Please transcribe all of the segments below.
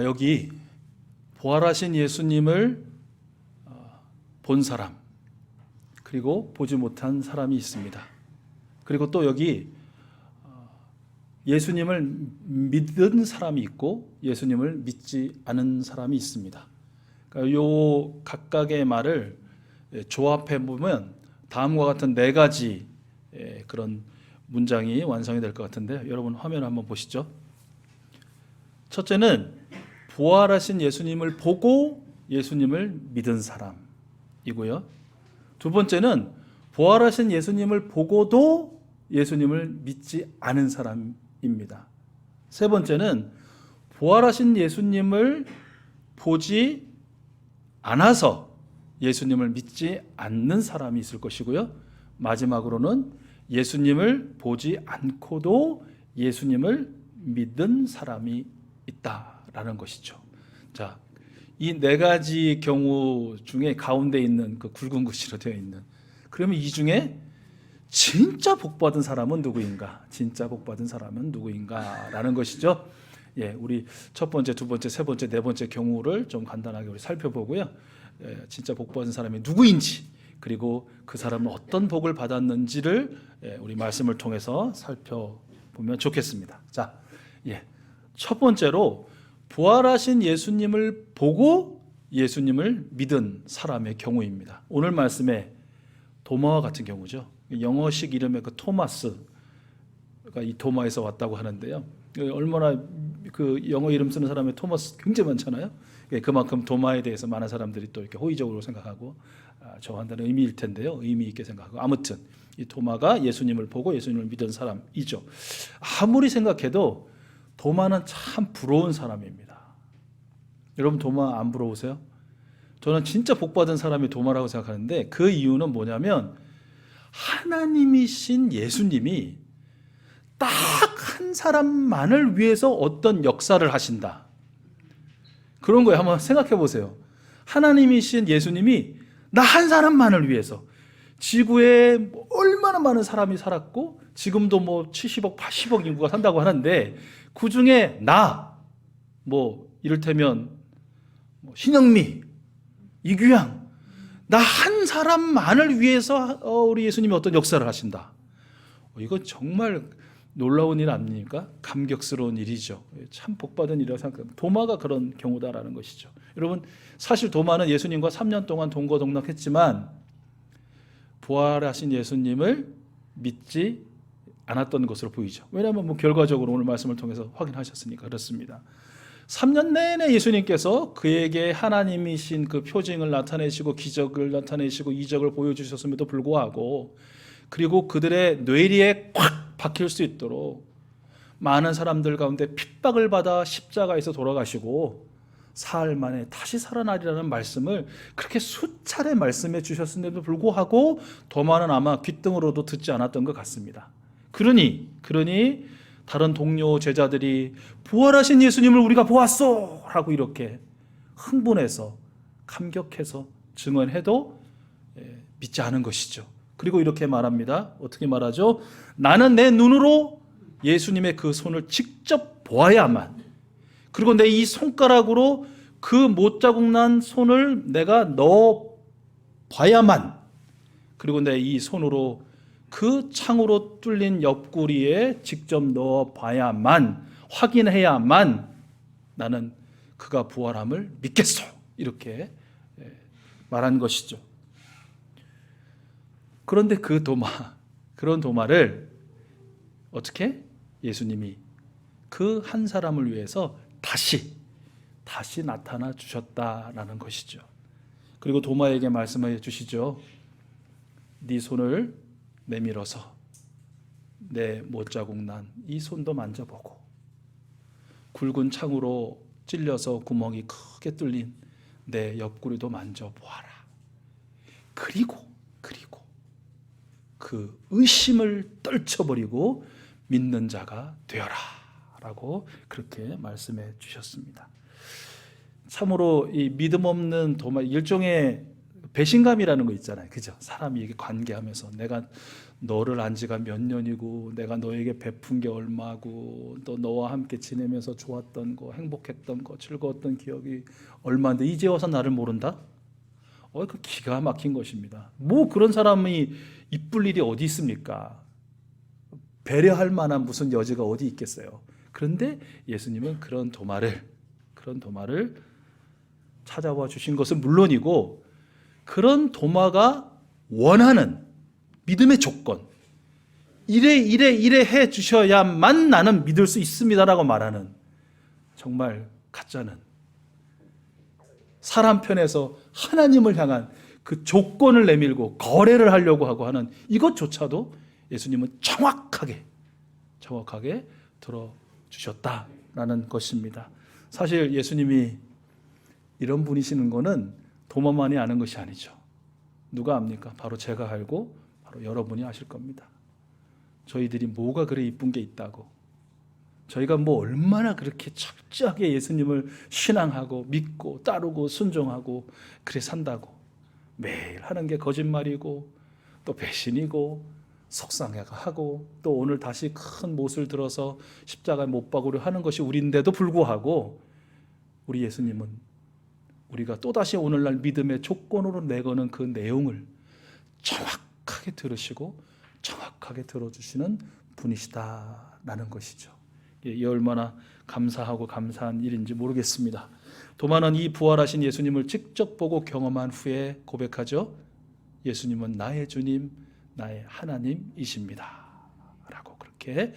여기 부활하신 예수님을 본 사람, 그리고 보지 못한 사람이 있습니다. 그리고 또 여기 예수님을 믿은 사람이 있고 예수님을 믿지 않은 사람이 있습니다. 그러니까 요 각각의 말을 조합해 보면 다음과 같은 네 가지 그런 문장이 완성이 될 것 같은데, 여러분 화면 한번 보시죠. 첫째는 부활하신 예수님을 보고 예수님을 믿은 사람이고요. 두 번째는 부활하신 예수님을 보고도 예수님을 믿지 않은 사람입니다. 세 번째는 부활하신 예수님을 보지 않아서 예수님을 믿지 않는 사람이 있을 것이고요. 마지막으로는 예수님을 보지 않고도 예수님을 믿은 사람이 있다라는 것이죠. 자, 이 네 가지 경우 중에 가운데 있는 그 굵은 글씨로 되어 있는, 그러면 이 중에 진짜 복받은 사람은 누구인가? 진짜 복받은 사람은 누구인가? 라는 것이죠. 우리 첫 번째, 두 번째, 세 번째, 네 번째 경우를 좀 간단하게 우리 살펴보고요. 진짜 복받은 사람이 누구인지, 그리고 그 사람은 어떤 복을 받았는지를 우리 말씀을 통해서 살펴보면 좋겠습니다. 자, 첫 번째로 부활하신 예수님을 보고 예수님을 믿은 사람의 경우입니다. 오늘 말씀에 도마와 같은 경우죠. 영어식 이름의 그 토마스가 이 도마에서 왔다고 하는데요. 얼마나 그 영어 이름 쓰는 사람의 토마스 굉장히 많잖아요. 그만큼 도마에 대해서 많은 사람들이 또 이렇게 호의적으로 생각하고 좋아한다는 의미일 텐데요. 의미 있게 생각하고, 아무튼 이 도마가 예수님을 보고 예수님을 믿은 사람이죠. 아무리 생각해도 도마는 참 부러운 사람입니다. 여러분 도마 안 부러우세요? 저는 진짜 복받은 사람이 도마라고 생각하는데, 그 이유는 뭐냐면 하나님이신 예수님이 딱 한 사람만을 위해서 어떤 역사를 하신다, 그런 거예요. 한번 생각해 보세요. 하나님이신 예수님이 나 한 사람만을 위해서, 지구에 얼마나 많은 사람이 살았고 지금도 뭐 70억, 80억 인구가 산다고 하는데, 그 중에 나, 이를테면 신영미, 이규양, 나 한 사람만을 위해서 우리 예수님이 어떤 역사를 하신다. 이건 정말 놀라운 일 아닙니까? 감격스러운 일이죠. 참 복받은 일이라고 생각합니다. 도마가 그런 경우다라는 것이죠. 여러분, 사실 도마는 예수님과 3년 동안 동거동락했지만 부활하신 예수님을 믿지 않았던 것으로 보이죠. 왜냐하면 결과적으로 오늘 말씀을 통해서 확인하셨으니까 그렇습니다. 3년 내내 예수님께서 그에게 하나님이신 그 표징을 나타내시고 기적을 나타내시고 이적을 보여주셨음에도 불구하고, 그리고 그들의 뇌리에 꽉 박힐 수 있도록 많은 사람들 가운데 핍박을 받아 십자가에서 돌아가시고 사흘 만에 다시 살아나리라는 말씀을 그렇게 수차례 말씀해 주셨음에도 불구하고 도마는 아마 귓등으로도 듣지 않았던 것 같습니다. 그러니 다른 동료 제자들이 부활하신 예수님을 우리가 보았소! 라고 이렇게 흥분해서 감격해서 증언해도 믿지 않은 것이죠. 그리고 이렇게 말합니다. 어떻게 말하죠? 나는 내 눈으로 예수님의 그 손을 직접 보아야만, 그리고 내 이 손가락으로 그 못자국 난 손을 내가 넣어 봐야만, 그리고 내 이 손으로 그 창으로 뚫린 옆구리에 직접 넣어 봐야만, 확인해야만 나는 그가 부활함을 믿겠소. 이렇게 말한 것이죠. 그런데 그런 도마를 어떻게 예수님이 그 한 사람을 위해서 다시 나타나 주셨다라는 것이죠. 그리고 도마에게 말씀해 주시죠. 네 손을 내밀어서 내 못자국 난 이 손도 만져보고, 굵은 창으로 찔려서 구멍이 크게 뚫린 내 옆구리도 만져보아라. 그리고 그 의심을 떨쳐버리고 믿는 자가 되어라 라고 그렇게 말씀해 주셨습니다. 참으로 이 믿음 없는 도마, 일종의 배신감이라는 거 있잖아요. 그죠? 사람이 이렇게 관계하면서 내가 너를 안 지가 몇 년이고 내가 너에게 베푼 게 얼마고 또 너와 함께 지내면서 좋았던 거, 행복했던 거, 즐거웠던 기억이 얼마인데 이제 와서 나를 모른다? 그 기가 막힌 것입니다. 뭐 그런 사람이 이쁠 일이 어디 있습니까? 배려할 만한 무슨 여지가 어디 있겠어요? 그런데 예수님은 그런 도마를 찾아와 주신 것은 물론이고, 그런 도마가 원하는 믿음의 조건, 이래 해 주셔야만 나는 믿을 수 있습니다라고 말하는, 정말 가짜는 사람 편에서 하나님을 향한 그 조건을 내밀고 거래를 하려고 하고 하는 이것조차도 예수님은 정확하게 들어주셨다라는 것입니다. 사실 예수님이 이런 분이시는 것은 도마만이 아는 것이 아니죠. 누가 압니까? 바로 제가 알고 바로 여러분이 아실 겁니다. 저희들이 뭐가 그래 이쁜 게 있다고, 저희가 뭐 얼마나 그렇게 철저하게 예수님을 신앙하고 믿고 따르고 순종하고 그래 산다고, 매일 하는 게 거짓말이고 또 배신이고 속상해하고 또 오늘 다시 큰 못을 들어서 십자가에 못 박으려 하는 것이 우리인데도 불구하고, 우리 예수님은 우리가 또다시 오늘날 믿음의 조건으로 내거는 그 내용을 정확하게 들으시고 정확하게 들어주시는 분이시다라는 것이죠. 이 얼마나 감사하고 감사한 일인지 모르겠습니다. 도마는 이 부활하신 예수님을 직접 보고 경험한 후에 고백하죠. 예수님은 나의 주님, 나의 하나님이십니다 라고 그렇게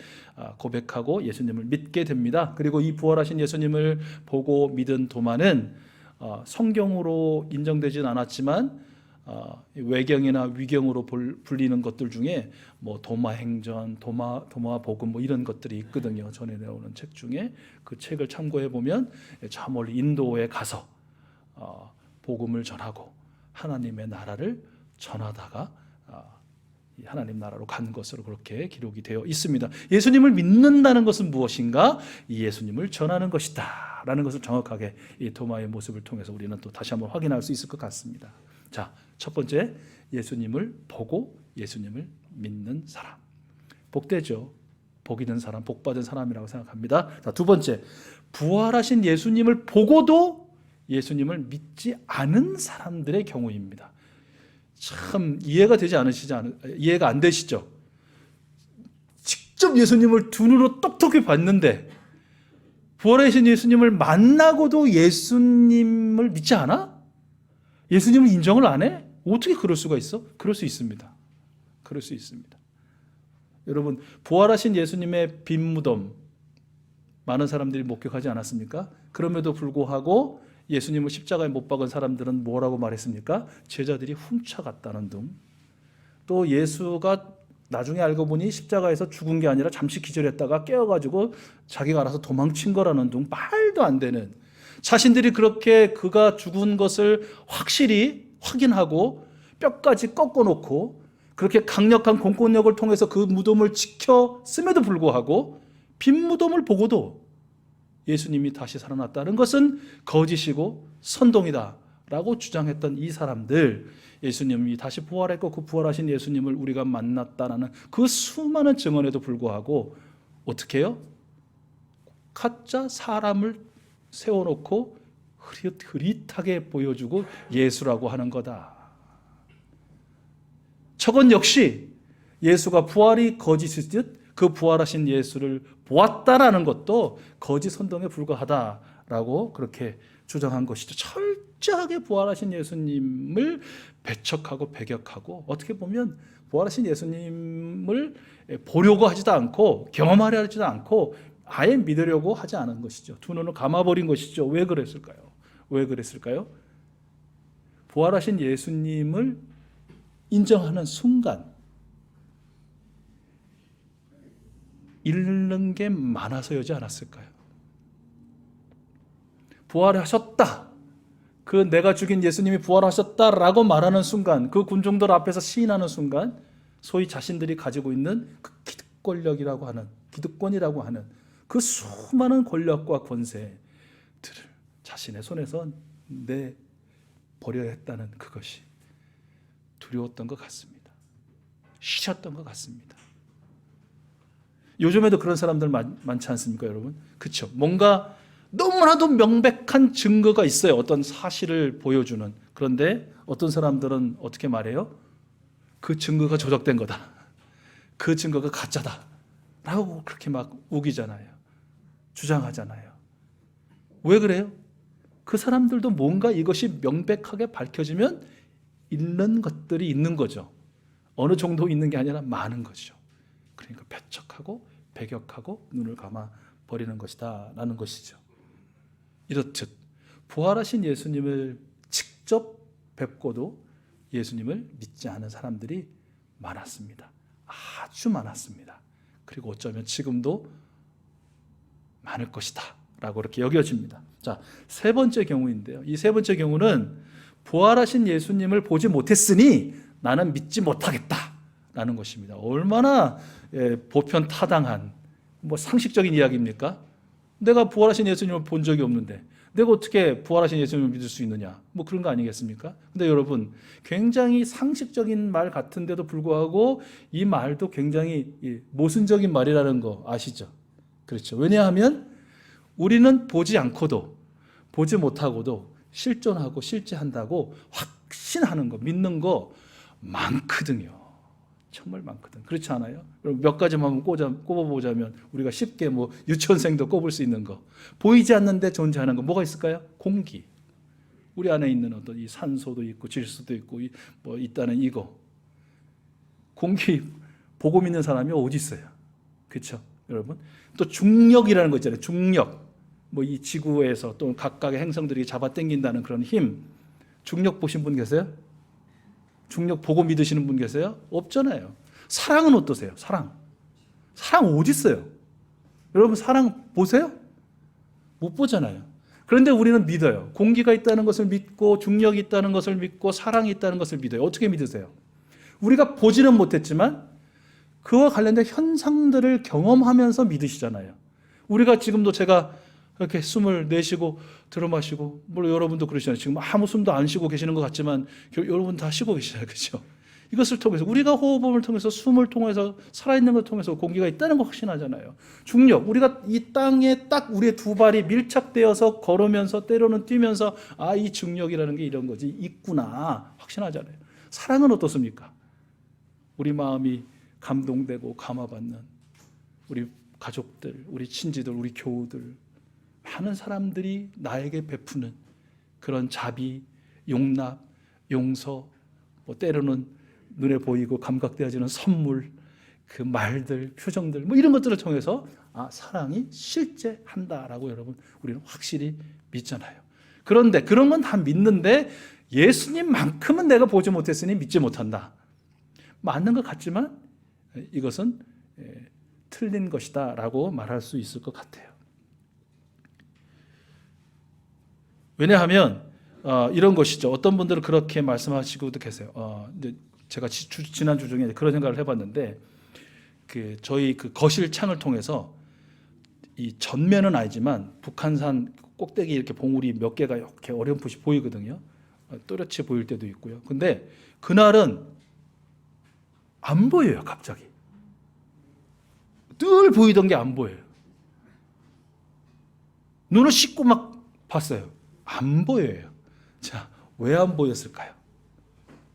고백하고 예수님을 믿게 됩니다. 그리고 이 부활하신 예수님을 보고 믿은 도마는 성경으로 인정되진 않았지만 외경이나 위경으로 불리는 것들 중에 뭐 도마행전, 도마복음 뭐 이런 것들이 있거든요. 전에 나오는 책 중에 그 책을 참고해 보면 저 멀리 인도에 가서 복음을 전하고 하나님의 나라를 전하다가 하나님 나라로 간 것으로 그렇게 기록이 되어 있습니다. 예수님을 믿는다는 것은 무엇인가? 이 예수님을 전하는 것이다 라는 것을 정확하게 이 도마의 모습을 통해서 우리는 또 다시 한번 확인할 수 있을 것 같습니다. 자, 첫 번째, 예수님을 보고 예수님을 믿는 사람. 복되죠. 복 있는 사람, 복 받은 사람이라고 생각합니다. 자, 두 번째, 부활하신 예수님을 보고도 예수님을 믿지 않은 사람들의 경우입니다. 참 이해가 안 되시죠? 직접 예수님을 두 눈으로 똑똑히 봤는데 부활하신 예수님을 만나고도 예수님을 믿지 않아? 예수님을 인정을 안 해? 어떻게 그럴 수가 있어? 그럴 수 있습니다. 그럴 수 있습니다. 여러분, 부활하신 예수님의 빈 무덤 많은 사람들이 목격하지 않았습니까? 그럼에도 불구하고 예수님을 십자가에 못 박은 사람들은 뭐라고 말했습니까? 제자들이 훔쳐갔다는 등, 또 예수가 나중에 알고 보니 십자가에서 죽은 게 아니라 잠시 기절했다가 깨어가지고 자기가 알아서 도망친 거라는 등 말도 안 되는, 자신들이 그렇게 그가 죽은 것을 확실히 확인하고 뼈까지 꺾어놓고 그렇게 강력한 공권력을 통해서 그 무덤을 지켰음에도 불구하고 빈 무덤을 보고도 예수님이 다시 살아났다는 것은 거짓이고 선동이다 라고 주장했던 이 사람들, 예수님이 다시 부활했고 그 부활하신 예수님을 우리가 만났다는 그 수많은 증언에도 불구하고 어떻게 해요? 가짜 사람을 세워놓고 흐릿하게 보여주고 예수라고 하는 거다. 저건 역시 예수가 부활이 거짓이듯 그 부활하신 예수를 보았다라는 것도 거짓 선동에 불과하다라고 그렇게 주장한 것이죠. 철저하게 부활하신 예수님을 배척하고 배격하고, 어떻게 보면 부활하신 예수님을 보려고 하지도 않고 경험하려 하지도 않고 아예 믿으려고 하지 않은 것이죠. 두 눈을 감아버린 것이죠. 왜 그랬을까요? 부활하신 예수님을 인정하는 순간 잃는 게 많아서여지 않았을까요? 부활하셨다, 그 내가 죽인 예수님이 부활하셨다라고 말하는 순간, 그 군중들 앞에서 시인하는 순간 소위 자신들이 가지고 있는 그 기득권이라고 하는 그 수많은 권력과 권세들을 자신의 손에서 내버려야 했다는 그것이 두려웠던 것 같습니다. 싫었던 것 같습니다. 요즘에도 그런 사람들 많지 않습니까, 여러분? 그렇죠. 뭔가 너무나도 명백한 증거가 있어요. 어떤 사실을 보여주는. 그런데 어떤 사람들은 어떻게 말해요? 그 증거가 조작된 거다. 그 증거가 가짜다. 라고 그렇게 막 우기잖아요. 주장하잖아요. 왜 그래요? 그 사람들도 뭔가 이것이 명백하게 밝혀지면 있는 것들이 있는 거죠. 어느 정도 있는 게 아니라 많은 거죠. 그러니까 배척하고 배격하고 눈을 감아 버리는 것이다 라는 것이죠. 이렇듯 부활하신 예수님을 직접 뵙고도 예수님을 믿지 않은 사람들이 많았습니다. 아주 많았습니다. 그리고 어쩌면 지금도 많을 것이다 라고 이렇게 여겨집니다. 자, 세 번째 경우인데요. 이 세 번째 경우는 부활하신 예수님을 보지 못했으니 나는 믿지 못하겠다 라는 것입니다. 얼마나 보편타당한 상식적인 이야기입니까? 내가 부활하신 예수님을 본 적이 없는데 내가 어떻게 부활하신 예수님을 믿을 수 있느냐, 그런 거 아니겠습니까? 근데 여러분, 굉장히 상식적인 말 같은데도 불구하고 이 말도 굉장히 모순적인 말이라는 거 아시죠? 그렇죠. 왜냐하면 우리는 보지 않고도, 보지 못하고도 실존하고 실제한다고 확신하는 거, 믿는 거 많거든요. 정말 많거든. 그렇지 않아요? 몇 가지만 꼽아보자면 우리가 쉽게 유치원생도 꼽을 수 있는 거, 보이지 않는데 존재하는 거 뭐가 있을까요? 공기. 우리 안에 있는 어떤 이 산소도 있고 질소도 있고 있다는 이거. 공기 보고 믿는 사람이 어디 있어요? 그렇죠, 여러분? 또 중력이라는 거 있잖아요. 중력. 이 지구에서 또 각각의 행성들이 잡아당긴다는 그런 힘. 중력 보신 분 계세요? 중력 보고 믿으시는 분 계세요? 없잖아요. 사랑은 어떠세요? 사랑 어디 있어요? 여러분, 사랑 보세요? 못 보잖아요. 그런데 우리는 믿어요. 공기가 있다는 것을 믿고 중력이 있다는 것을 믿고 사랑이 있다는 것을 믿어요. 어떻게 믿으세요? 우리가 보지는 못했지만 그와 관련된 현상들을 경험하면서 믿으시잖아요. 우리가 지금도 제가 이렇게 숨을 내쉬고 들어마시고, 물론 여러분도 그러시잖아요. 지금 아무 숨도 안 쉬고 계시는 것 같지만 여러분 다 쉬고 계시잖아요. 그렇죠? 이것을 통해서, 우리가 호흡을 통해서, 숨을 통해서, 살아있는 걸 통해서 공기가 있다는 거 확신하잖아요. 중력, 우리가 이 땅에 딱 우리의 두 발이 밀착되어서 걸으면서 때로는 뛰면서 이 중력이라는 게 이런 거지 있구나 확신하잖아요. 사랑은 어떻습니까? 우리 마음이 감동되고 감화받는 우리 가족들, 우리 친지들, 우리 교우들, 많은 사람들이 나에게 베푸는 그런 자비, 용납, 용서, 때로는 눈에 보이고 감각되어지는 선물, 그 말들, 표정들, 이런 것들을 통해서 사랑이 실제한다라고 여러분, 우리는 확실히 믿잖아요. 그런데 그런 건 다 믿는데 예수님만큼은 내가 보지 못했으니 믿지 못한다. 맞는 것 같지만 이것은 틀린 것이다 라고 말할 수 있을 것 같아요. 왜냐하면 이런 것이죠. 어떤 분들은 그렇게 말씀하시고도 계세요. 제가 지난주 중에 그런 생각을 해봤는데, 저희 거실 창을 통해서 이 전면은 아니지만 북한산 꼭대기 이렇게 봉우리 몇 개가 이렇게 어렴풋이 보이거든요. 또렷이 보일 때도 있고요. 근데 그날은 안 보여요. 갑자기 늘 보이던 게 안 보여요. 눈을 씻고 막 봤어요. 안 보여요. 자, 왜 안 보였을까요?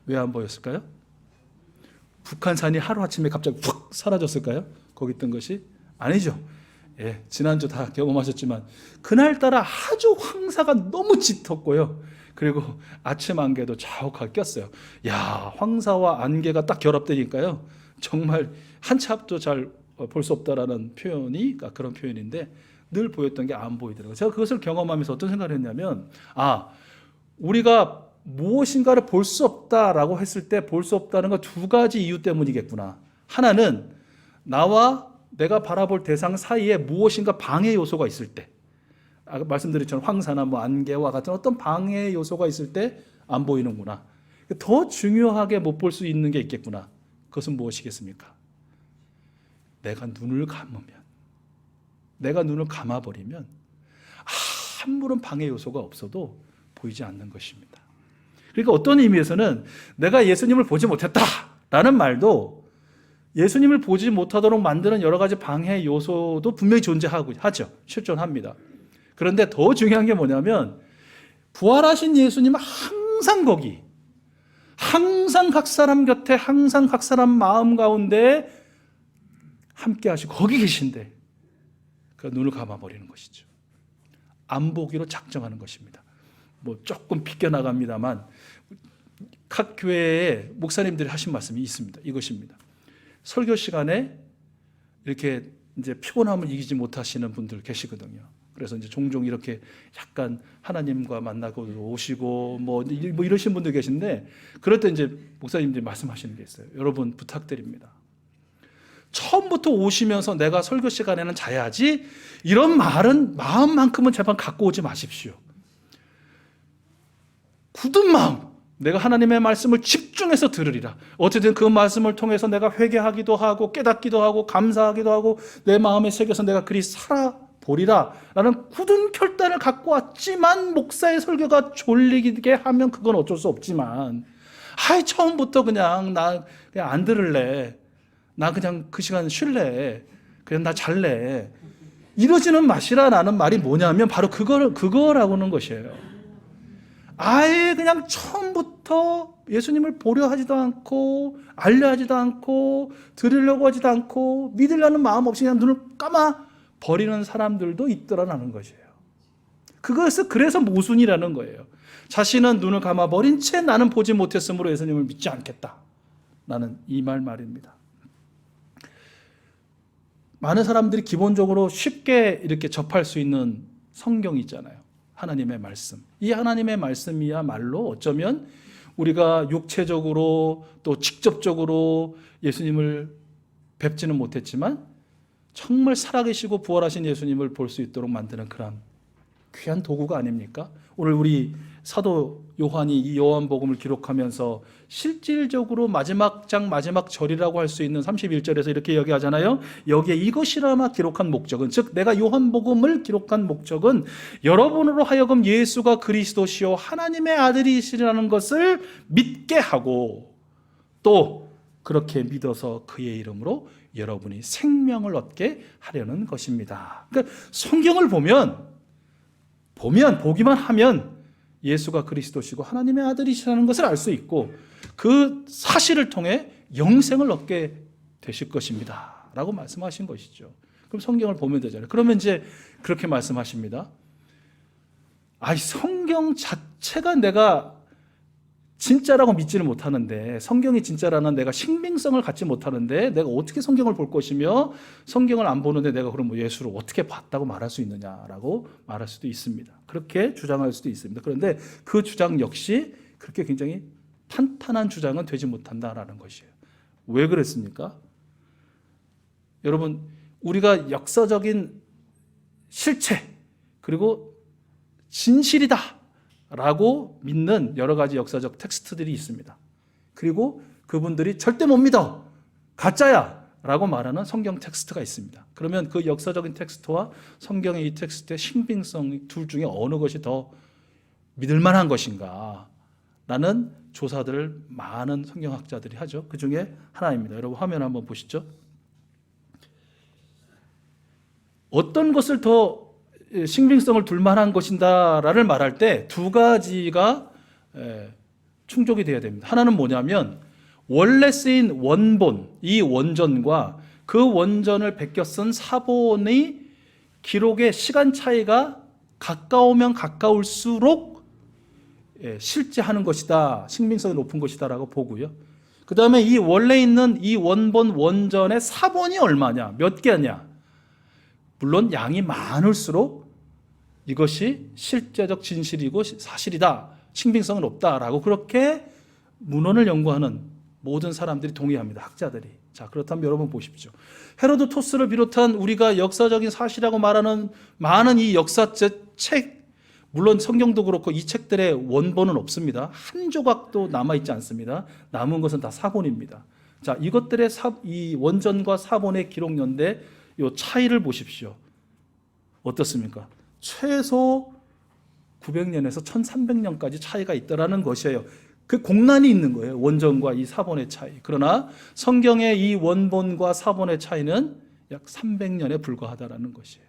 왜 안 보였을까요? 북한산이 하루아침에 갑자기 푹 사라졌을까요? 거기 있던 것이? 아니죠. 지난주 다 경험하셨지만 그날따라 아주 황사가 너무 짙었고요. 그리고 아침 안개도 자욱하게 꼈어요. 야, 황사와 안개가 딱 결합되니까요. 정말 한치 앞도 잘 볼 수 없다라는 표현이 그런 표현인데, 늘 보였던 게 안 보이더라고요. 제가 그것을 경험하면서 어떤 생각을 했냐면, 우리가 무엇인가를 볼 수 없다라고 했을 때 볼 수 없다는 건 두 가지 이유 때문이겠구나. 하나는 나와 내가 바라볼 대상 사이에 무엇인가 방해 요소가 있을 때, 말씀드렸처럼 황사나 안개와 같은 어떤 방해 요소가 있을 때 안 보이는구나. 더 중요하게 못 볼 수 있는 게 있겠구나. 그것은 무엇이겠습니까? 내가 눈을 감아버리면 아무런 방해 요소가 없어도 보이지 않는 것입니다. 그러니까 어떤 의미에서는 내가 예수님을 보지 못했다라는 말도 예수님을 보지 못하도록 만드는 여러 가지 방해 요소도 분명히 존재하죠. 실존합니다. 그런데 더 중요한 게 뭐냐면 부활하신 예수님은 항상 거기, 항상 각 사람 곁에, 항상 각 사람 마음 가운데 함께 하시고 거기 계신데 그 눈을 감아버리는 것이죠. 안 보기로 작정하는 것입니다. 뭐 조금 비껴나갑니다만 각 교회에 목사님들이 하신 말씀이 있습니다. 이것입니다. 설교 시간에 이렇게 이제 피곤함을 이기지 못하시는 분들 계시거든요. 그래서 이제 종종 이렇게 약간 하나님과 만나고 오시고 뭐 이러신 분들 계신데, 그럴 때 이제 목사님들이 말씀하시는 게 있어요. 여러분 부탁드립니다. 처음부터 오시면서 내가 설교 시간에는 자야지 이런 말은 마음만큼은 제발 갖고 오지 마십시오. 굳은 마음, 내가 하나님의 말씀을 집중해서 들으리라. 어쨌든 그 말씀을 통해서 내가 회개하기도 하고 깨닫기도 하고 감사하기도 하고 내 마음에 새겨서 내가 그리 살아보리라 라는 굳은 결단을 갖고 왔지만 목사의 설교가 졸리게 하면 그건 어쩔 수 없지만, 처음부터 그냥 나 그냥 안 들을래, 나 그냥 그 시간 쉴래, 그냥 나 잘래, 이러지는 마시라라는 말이 뭐냐면 바로 그거라고는 것이에요. 아예 그냥 처음부터 예수님을 보려 하지도 않고 알려 하지도 않고 들으려고 하지도 않고 믿으려는 마음 없이 그냥 눈을 감아 버리는 사람들도 있더라는 것이에요. 그래서 모순이라는 거예요. 자신은 눈을 감아 버린 채 나는 보지 못했으므로 예수님을 믿지 않겠다, 나는 이 말입니다. 많은 사람들이 기본적으로 쉽게 이렇게 접할 수 있는 성경이 있잖아요. 하나님의 말씀. 이 하나님의 말씀이야말로 어쩌면 우리가 육체적으로 또 직접적으로 예수님을 뵙지는 못했지만 정말 살아계시고 부활하신 예수님을 볼 수 있도록 만드는 그런 귀한 도구가 아닙니까? 오늘 우리 사도 요한이 이 요한복음을 기록하면서 실질적으로 마지막 장 마지막 절이라고 할 수 있는 31절에서 이렇게 이야기하잖아요. 여기에 이것이라마 기록한 목적은, 즉 내가 요한복음을 기록한 목적은 여러분으로 하여금 예수가 그리스도시요 하나님의 아들이시라는 것을 믿게 하고 또 그렇게 믿어서 그의 이름으로 여러분이 생명을 얻게 하려는 것입니다. 그러니까 성경을 보기만 하면 예수가 그리스도시고 하나님의 아들이시라는 것을 알 수 있고 그 사실을 통해 영생을 얻게 되실 것입니다 라고 말씀하신 것이죠. 그럼 성경을 보면 되잖아요. 그러면 이제 그렇게 말씀하십니다. 성경 자체가 내가 진짜라고 믿지를 못하는데, 성경이 진짜라는 내가 신빙성을 갖지 못하는데 내가 어떻게 성경을 볼 것이며 성경을 안 보는데 내가 그럼 예수를 어떻게 봤다고 말할 수 있느냐라고 말할 수도 있습니다. 그렇게 주장할 수도 있습니다. 그런데 그 주장 역시 그렇게 굉장히 탄탄한 주장은 되지 못한다라는 것이에요. 왜 그랬습니까? 여러분, 우리가 역사적인 실체 그리고 진실이다 라고 믿는 여러 가지 역사적 텍스트들이 있습니다. 그리고 그분들이 절대 못 믿어, 가짜야 라고 말하는 성경 텍스트가 있습니다. 그러면 그 역사적인 텍스트와 성경의 이 텍스트의 신빙성 둘 중에 어느 것이 더 믿을 만한 것인가 라는 조사들을 많은 성경학자들이 하죠. 그 중에 하나입니다. 여러분 화면 한번 보시죠. 어떤 것을 더 신빙성을 둘 만한 것인다라를 말할 때 두 가지가 충족이 되어야 됩니다. 하나는 뭐냐면 원래 쓰인 원본, 이 원전과 그 원전을 베껴 쓴 사본의 기록의 시간 차이가 가까우면 가까울수록 실제 하는 것이다, 신빙성이 높은 것이다 라고 보고요. 그 다음에 이 원래 있는 이 원본 원전의 사본이 얼마냐, 몇 개냐. 물론 양이 많을수록 이것이 실제적 진실이고 사실이다, 신빙성은 없다라고 그렇게 문헌을 연구하는 모든 사람들이 동의합니다. 학자들이. 자, 그렇다면 여러분 보십시오. 헤로도토스를 비롯한 우리가 역사적인 사실이라고 말하는 많은 이 역사책, 물론 성경도 그렇고 이 책들의 원본은 없습니다. 한 조각도 남아있지 않습니다. 남은 것은 다 사본입니다. 자, 이것들의 이 원전과 사본의 기록 연대 이 차이를 보십시오. 어떻습니까? 최소 900년에서 1300년까지 차이가 있다라는 것이에요. 그 공란이 있는 거예요. 원전과 이 사본의 차이. 그러나 성경의 이 원본과 사본의 차이는 약 300년에 불과하다라는 것이에요.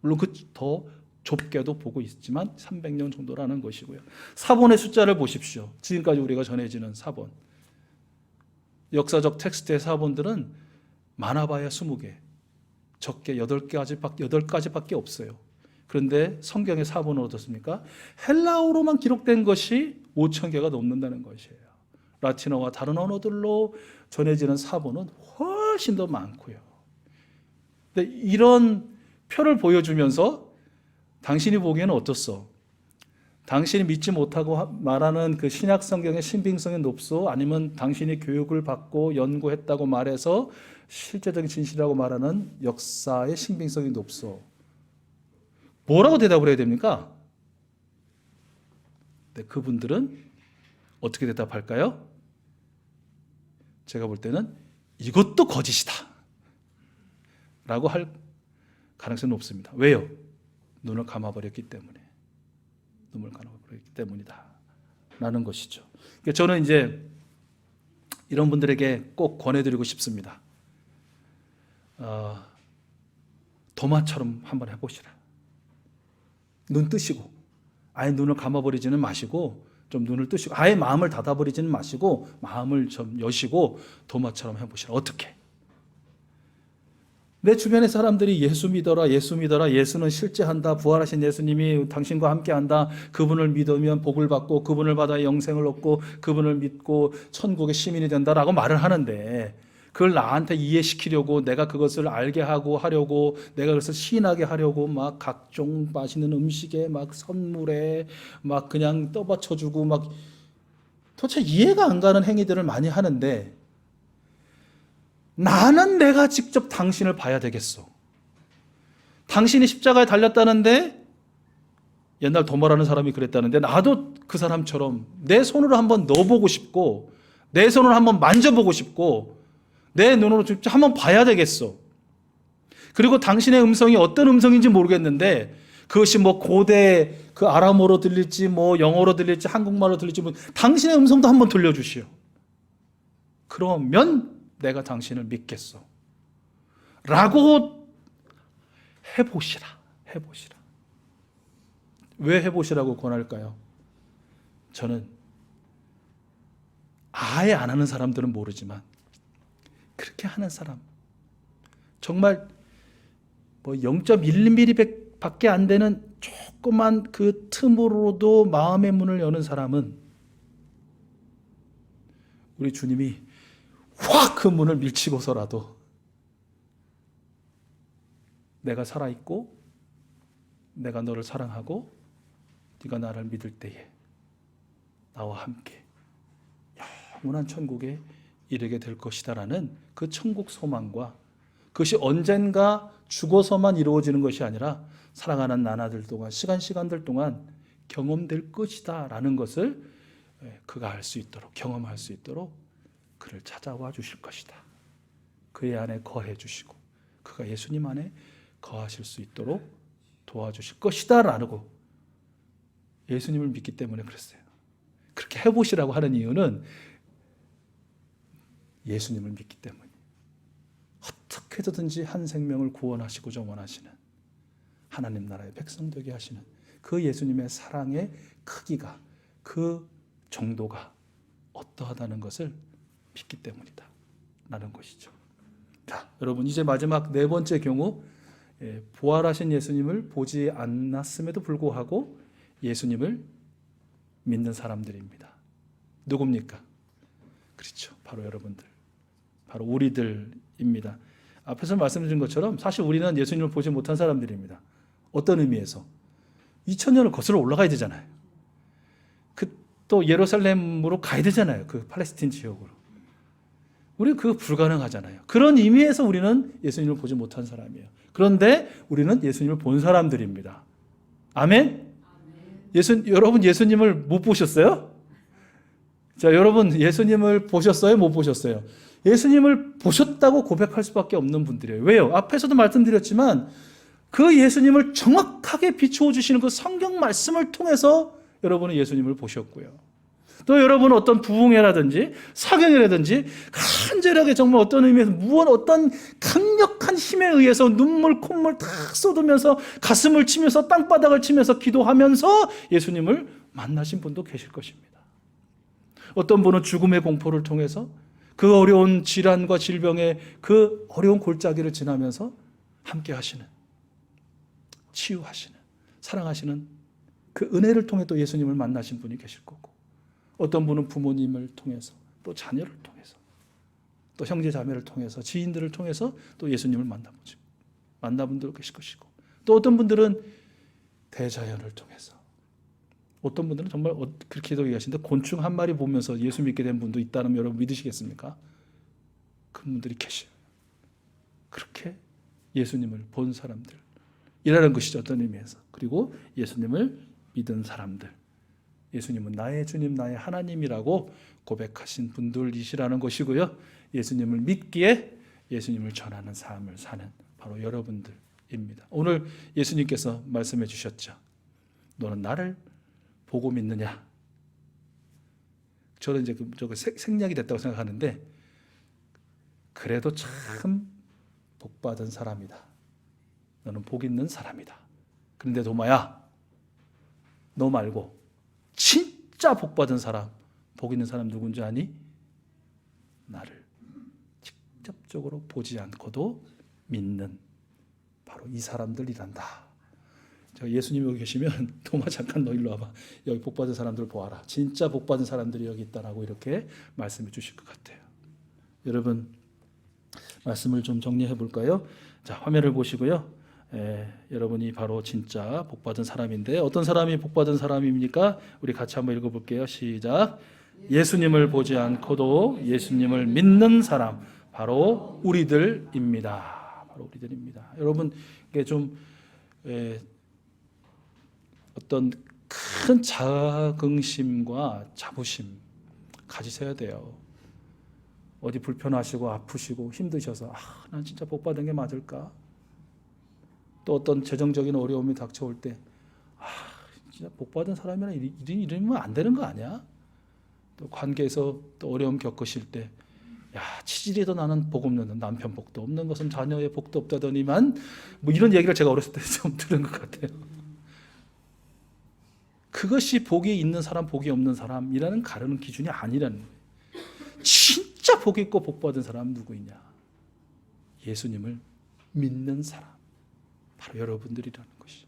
물론 그 더 좁게도 보고 있지만 300년 정도라는 것이고요. 사본의 숫자를 보십시오. 지금까지 우리가 전해지는 사본. 역사적 텍스트의 사본들은 많아봐야 20개, 적게 8가지밖에 없어요. 그런데 성경의 사본은 어떻습니까? 헬라어로만 기록된 것이 5,000개가 넘는다는 것이에요. 라틴어와 다른 언어들로 전해지는 사본은 훨씬 더 많고요. 근데 이런 표를 보여주면서 당신이 보기에는 어떻소? 당신이 믿지 못하고 말하는 그 신약 성경의 신빙성이 높소? 아니면 당신이 교육을 받고 연구했다고 말해서 실제적인 진실이라고 말하는 역사의 신빙성이 높소? 뭐라고 대답을 해야 됩니까? 네, 그분들은 어떻게 대답할까요? 제가 볼 때는 이것도 거짓이다 라고 할 가능성이 높습니다. 왜요? 눈을 감아버렸기 때문에. 눈을 감아버렸기 때문이다 라는 것이죠. 저는 이제 이런 분들에게 꼭 권해드리고 싶습니다. 도마처럼 한번 해보시라. 눈 뜨시고, 아예 눈을 감아버리지는 마시고, 좀 눈을 뜨시고, 아예 마음을 닫아버리지는 마시고, 마음을 좀 여시고 도마처럼 해보시라. 어떻게? 내 주변의 사람들이 예수 믿어라, 예수 믿어라, 예수는 실제한다, 부활하신 예수님이 당신과 함께한다, 그분을 믿으면 복을 받고 그분을 받아 영생을 얻고 그분을 믿고 천국의 시민이 된다라고 말을 하는데, 그걸 나한테 이해시키려고, 내가 그것을 알게 하고 하려고, 내가 그것을 시인하게 하려고 막 각종 맛있는 음식에 막 선물에 막 그냥 떠받쳐주고 막 도대체 이해가 안 가는 행위들을 많이 하는데, 나는 내가 직접 당신을 봐야 되겠어. 당신이 십자가에 달렸다는데, 옛날 도마라는 사람이 그랬다는데, 나도 그 사람처럼 내 손으로 한번 넣어보고 싶고, 내 손으로 한번 만져보고 싶고, 내 눈으로 직접 한번 봐야 되겠어. 그리고 당신의 음성이 어떤 음성인지 모르겠는데, 그것이 뭐 고대 그 아람어로 들릴지 뭐 영어로 들릴지 한국말로 들릴지 뭐 당신의 음성도 한번 들려주시오. 그러면 내가 당신을 믿겠어 라고 해보시라. 왜 해보시라고 권할까요? 저는 아예 안 하는 사람들은 모르지만 그렇게 하는 사람, 정말 뭐 0.1mm 밖에 안 되는 조그만 그 틈으로도 마음의 문을 여는 사람은 우리 주님이 확 그 문을 밀치고서라도 내가 살아있고 내가 너를 사랑하고 네가 나를 믿을 때에 나와 함께 영원한 천국에 이르게 될 것이다라는 그 천국 소망과, 그것이 언젠가 죽어서만 이루어지는 것이 아니라 살아가는 나날들 동안, 시간들 동안 경험될 것이다라는 것을 그가 알 수 있도록, 경험할 수 있도록 그를 찾아와 주실 것이다. 그의 안에 거해 주시고 그가 예수님 안에 거하실 수 있도록 도와주실 것이다 라고 예수님을 믿기 때문에 그랬어요. 그렇게 해보시라고 하는 이유는 예수님을 믿기 때문이에요. 어떻게 해서든지 한 생명을 구원하시고자 원하시는, 하나님 나라의 백성 되게 하시는 그 예수님의 사랑의 크기가, 그 정도가 어떠하다는 것을 믿기 때문이다 라는 것이죠. 자, 여러분, 이제 마지막 네 번째 경우, 부활하신 예수님을 보지 않았음에도 불구하고 예수님을 믿는 사람들입니다. 누굽니까? 그렇죠, 바로 여러분들, 바로 우리들입니다. 앞에서 말씀드린 것처럼 사실 우리는 예수님을 보지 못한 사람들입니다. 어떤 의미에서? 2000년을 거슬러 올라가야 되잖아요. 또 예루살렘으로 가야 되잖아요. 그 팔레스틴 지역으로. 우리는 그거 불가능하잖아요. 그런 의미에서 우리는 예수님을 보지 못한 사람이에요. 그런데 우리는 예수님을 본 사람들입니다. 아멘? 여러분 예수님을 못 보셨어요? 자, 여러분 예수님을 보셨어요? 못 보셨어요? 예수님을 보셨다고 고백할 수밖에 없는 분들이에요. 왜요? 앞에서도 말씀드렸지만 그 예수님을 정확하게 비추어 주시는 그 성경 말씀을 통해서 여러분은 예수님을 보셨고요. 또 여러분은 어떤 부흥회라든지 사경회라든지 간절하게 정말 어떤 의미에서 어떤 강력한 힘에 의해서 눈물 콧물 다 쏟으면서 가슴을 치면서 땅바닥을 치면서 기도하면서 예수님을 만나신 분도 계실 것입니다. 어떤 분은 죽음의 공포를 통해서 그 어려운 질환과 질병의 그 어려운 골짜기를 지나면서 함께 하시는, 치유하시는, 사랑하시는 그 은혜를 통해 또 예수님을 만나신 분이 계실 거고, 어떤 분은 부모님을 통해서, 또 자녀를 통해서, 또 형제 자매를 통해서, 지인들을 통해서 또 예수님을 만나본 분도 계실 것이고, 또 어떤 분들은 대자연을 통해서, 어떤 분들은 정말 그렇게 얘기하시는데 곤충 한 마리 보면서 예수 믿게 된 분도 있다는 여러분 믿으시겠습니까? 그런 분들이 계셔요. 그렇게 예수님을 본 사람들이라는 것이죠, 어떤 의미에서. 그리고 예수님을 믿은 사람들, 예수님은 나의 주님, 나의 하나님이라고 고백하신 분들이시라는 것이고요. 예수님을 믿기에 예수님을 전하는 삶을 사는 바로 여러분들입니다. 오늘 예수님께서 말씀해 주셨죠. 너는 나를 보고 믿느냐? 저는 이제 저거 생략이 됐다고 생각하는데, 그래도 참 복받은 사람이다. 너는 복 있는 사람이다. 그런데 도마야, 너 말고 진짜 복받은 사람, 복 있는 사람 누군지 아니? 나를 직접적으로 보지 않고도 믿는 바로 이 사람들이란다. 예수님 여기 계시면 도마 잠깐 너 일로 와봐. 여기 복받은 사람들 보아라. 진짜 복받은 사람들이 여기 있다라고 이렇게 말씀해 주실 것 같아요. 여러분, 말씀을 좀 정리해 볼까요? 자, 화면을 보시고요. 여러분이 바로 진짜 복받은 사람인데, 어떤 사람이 복받은 사람입니까? 우리 같이 한번 읽어볼게요. 시작. 예수님을 보지 않고도 예수님을 믿는 사람, 바로 우리들입니다. 바로 우리들입니다. 여러분, 이게 좀 어떤 큰 자긍심과 자부심 가지셔야 돼요. 어디 불편하시고 아프시고 힘드셔서 난 진짜 복 받은 게 맞을까? 또 어떤 재정적인 어려움이 닥쳐올 때 진짜 복 받은 사람이랑 이러면 안 되는 거 아니야? 또 관계에서 또 어려움 겪으실 때 치질이도 나는 복 없는, 남편 복도 없는 것은 자녀의 복도 없다더니만, 뭐 이런 얘기를 제가 어렸을 때 좀 들은 것 같아요. 그것이 복이 있는 사람, 복이 없는 사람이라는 가르는 기준이 아니라는 거예요. 진짜 복 있고 복 받은 사람은 누구이냐? 예수님을 믿는 사람, 바로 여러분들이라는 것이.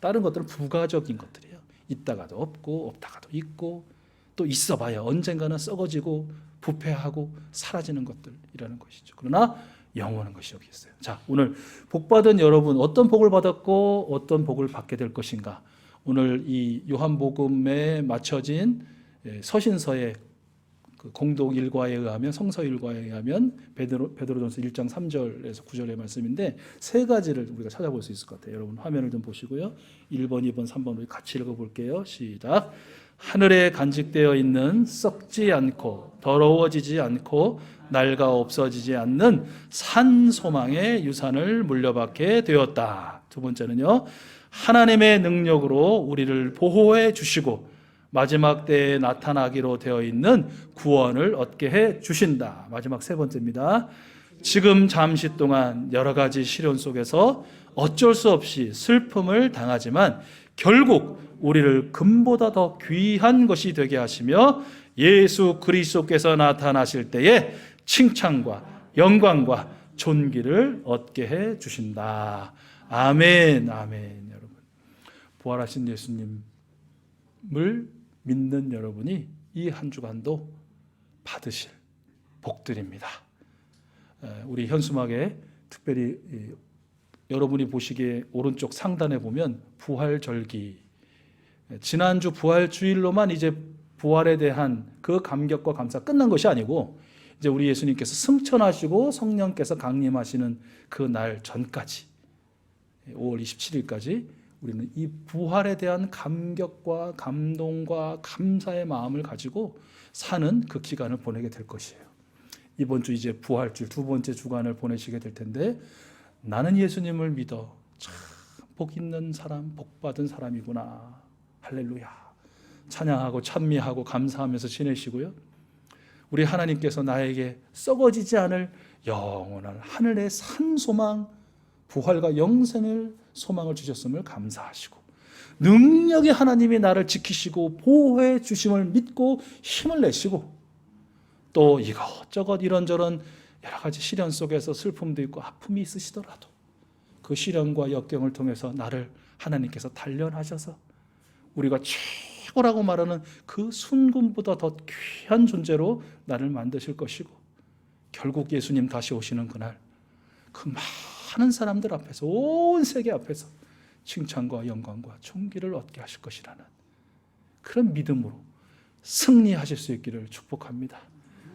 다른 것들은 부가적인 것들이에요. 있다가도 없고 없다가도 있고, 또 있어봐야 언젠가는 썩어지고 부패하고 사라지는 것들이라는 것이죠. 그러나 영원한 것이 여기 있어요. 자, 오늘 복 받은 여러분, 어떤 복을 받았고 어떤 복을 받게 될 것인가? 오늘 이 요한복음에 맞춰진 서신서의 그 공동 일과에 의하면, 성서 일과에 의하면 베드로전서 1장 3절에서 9절의 말씀인데, 세 가지를 우리가 찾아볼 수 있을 것 같아요. 여러분 화면을 좀 보시고요. 1번, 2번, 3번 우리 같이 읽어볼게요. 시작. 하늘에 간직되어 있는 썩지 않고 더러워지지 않고 낡아 없어지지 않는 산 소망의 유산을 물려받게 되었다. 두 번째는요, 하나님의 능력으로 우리를 보호해 주시고 마지막 때에 나타나기로 되어 있는 구원을 얻게 해 주신다. 마지막 세 번째입니다. 지금 잠시 동안 여러 가지 시련 속에서 어쩔 수 없이 슬픔을 당하지만 결국 우리를 금보다 더 귀한 것이 되게 하시며 예수 그리스도께서 나타나실 때에 칭찬과 영광과 존귀를 얻게 해 주신다. 아멘, 아멘. 여러분, 부활하신 예수님을 믿는 여러분이 이 한 주간도 받으실 복들입니다. 우리 현수막에 특별히 여러분이 보시기에 오른쪽 상단에 보면 부활절기, 지난주 부활주일로만 이제 부활에 대한 그 감격과 감사 끝난 것이 아니고, 이제 우리 예수님께서 승천하시고 성령께서 강림하시는 그 날 전까지, 5월 27일까지 우리는 이 부활에 대한 감격과 감동과 감사의 마음을 가지고 사는 그 기간을 보내게 될 것이에요. 이번 주 이제 부활주일 두 번째 주간을 보내시게 될 텐데, 나는 예수님을 믿어 참 복 있는 사람, 복 받은 사람이구나. 할렐루야. 찬양하고 찬미하고 감사하면서 지내시고요. 우리 하나님께서 나에게 썩어지지 않을 영원한 하늘의 산 소망, 부활과 영생을 소망을 주셨음을 감사하시고, 능력의 하나님이 나를 지키시고 보호해 주심을 믿고 힘을 내시고, 또 이것저것 이런저런 여러 가지 시련 속에서 슬픔도 있고 아픔이 있으시더라도 그 시련과 역경을 통해서 나를 하나님께서 단련하셔서 우리가 최고라고 말하는 그 순금보다 더 귀한 존재로 나를 만드실 것이고, 결국 예수님 다시 오시는 그날 그 많은 사람들 앞에서, 온 세계 앞에서 칭찬과 영광과 존귀를 얻게 하실 것이라는 그런 믿음으로 승리하실 수 있기를 축복합니다.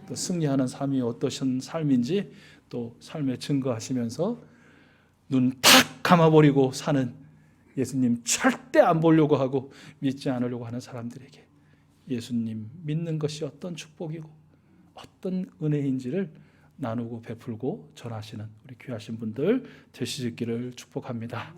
또 승리하는 삶이 어떠신 삶인지 또 삶에 증거하시면서 눈 탁 감아버리고 사는, 예수님 절대 안 보려고 하고 믿지 않으려고 하는 사람들에게 예수님 믿는 것이 어떤 축복이고 어떤 은혜인지를 나누고 베풀고 전하시는 우리 귀하신 분들 되시기를 축복합니다.